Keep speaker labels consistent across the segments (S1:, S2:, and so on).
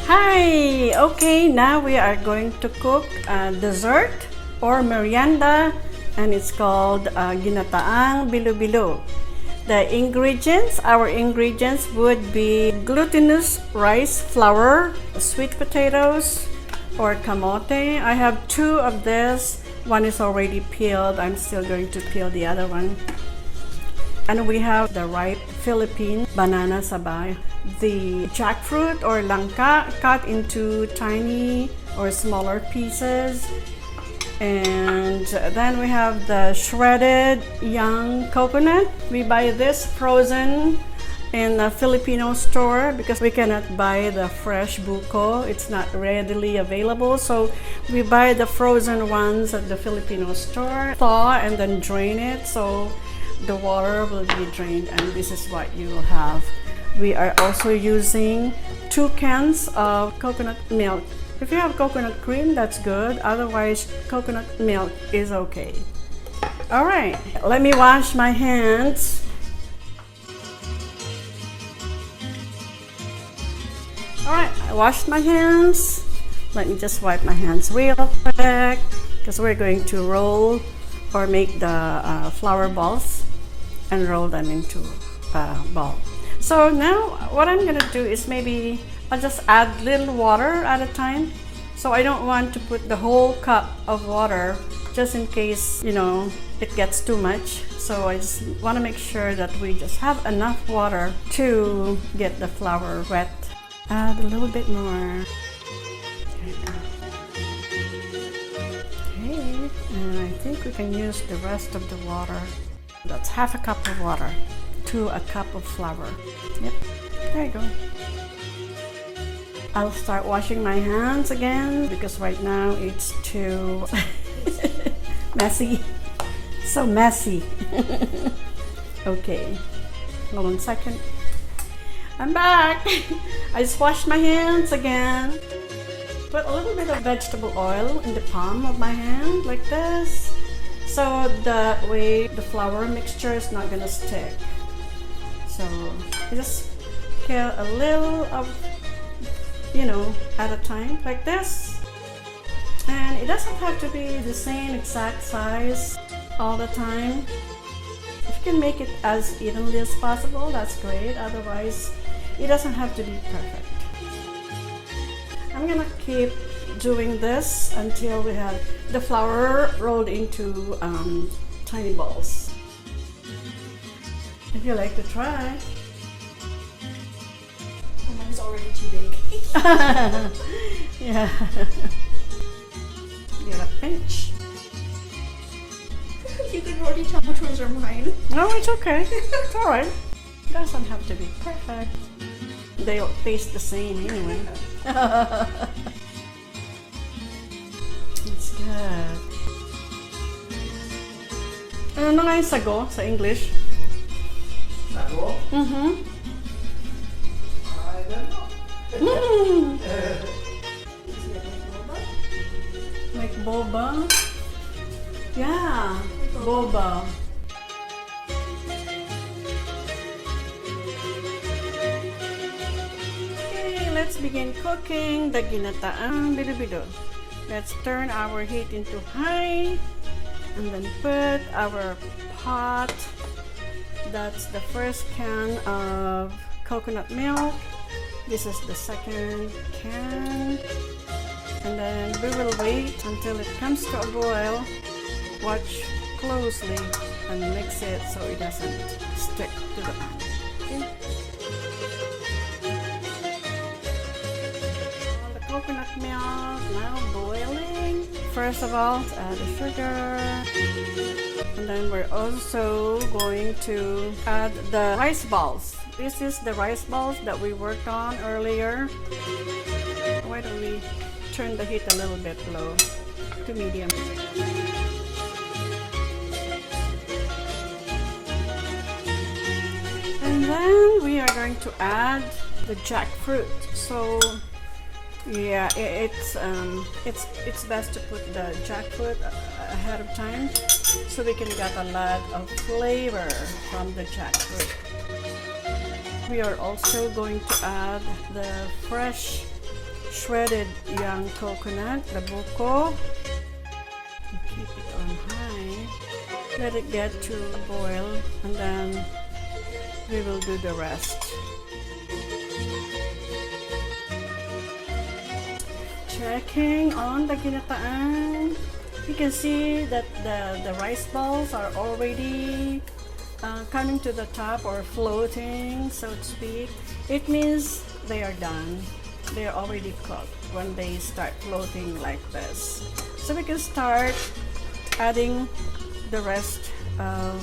S1: Hi! Okay, now we are going to cook a dessert or merienda, and it's called ginataang bilo. Our ingredients would be glutinous rice flour, sweet potatoes, or kamote. I have two of this. One is already peeled. I'm still going to peel the other one. And we have the ripe Philippine banana sabay, the jackfruit or langka cut into tiny or smaller pieces, and then we have the shredded young coconut. We buy this frozen in a Filipino store because we cannot buy the fresh buko. It's not readily available, so we buy the frozen ones at the Filipino store, thaw and then drain it so the water will be drained, and this is what you will have. We are also using 2 cans of coconut milk. If you have coconut cream, that's good. Otherwise, coconut milk is okay. All right, let me wash my hands. All right, I washed my hands. Let me just wipe my hands real quick because we're going to roll or make the flour balls and roll them into a ball. So now what I'm gonna do is maybe I'll just add little water at a time. So I don't want to put the whole cup of water just in case, it gets too much. So I just want to make sure that we just have enough water to get the flour wet. Add a little bit more. There you go. Okay, and I think we can use the rest of the water. That's half a cup of water to a cup of flour. Yep, there you go. I'll start washing my hands again because right now it's too messy. So messy. Okay, hold on a second. I'm back. I just washed my hands again. Put a little bit of vegetable oil in the palm of my hand like this, so that way the flour mixture is not gonna stick. So just get a little of, at a time like this. And it doesn't have to be the same exact size all the time. If you can make it as evenly as possible, that's great. Otherwise, it doesn't have to be perfect. I'm gonna keep doing this until we have the flour rolled into tiny balls. If you like to try.
S2: Mine's already too big.
S1: Yeah. Give a pinch.
S2: You can already tell which ones are mine.
S1: No, it's okay. It's alright. It doesn't have to be perfect. They'll taste the same anyway. It's good. Ano nga yung sago sa English?
S3: Sago?
S1: Mm-hmm.
S3: I don't know.
S1: Like boba? Yeah, boba. Okay, let's begin cooking the ginataang bilo. Let's turn our heat into high and then put our pot. That's the first can of coconut milk. This is the second can. And then we will wait until it comes to a boil. Watch closely and mix it so it doesn't stick to the pan. Okay? The coconut milk now boiling. First of all, add the sugar. And then we're also going to add the rice balls. This is the rice balls that we worked on earlier. Why don't we turn the heat a little bit low to medium. And then we are going to add the jackfruit. So yeah, it's best to put the jackfruit ahead of time so we can get a lot of flavor from the jackfruit. We are also going to add the fresh shredded young coconut, the buko. Keep it on high. Let it get to a boil, and then we will do the rest. Checking on the ginataang. You can see that the rice balls are already coming to the top or floating, so to speak. It means they are done. They are already cooked when they start floating like this. So we can start adding the rest of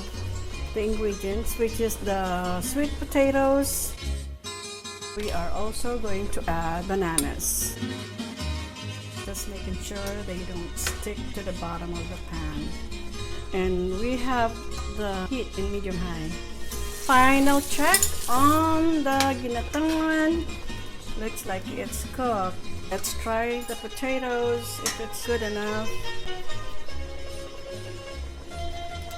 S1: the ingredients, which is the sweet potatoes. We are also going to add bananas. Just making sure they don't stick to the bottom of the pan. And we have the heat in medium high. Final check on the ginataang. Looks like it's cooked. Let's try the potatoes if it's good enough.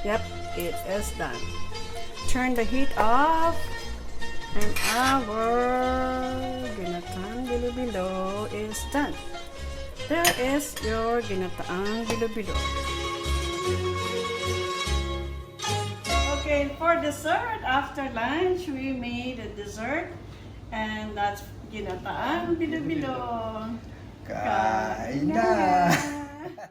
S1: Yep, it is done. Turn the heat off, and our ginataang bilo is done. There is your ginataang bilo. Okay, for dessert, after lunch, we made a dessert, and that's ginataang bilo.
S3: Kain na!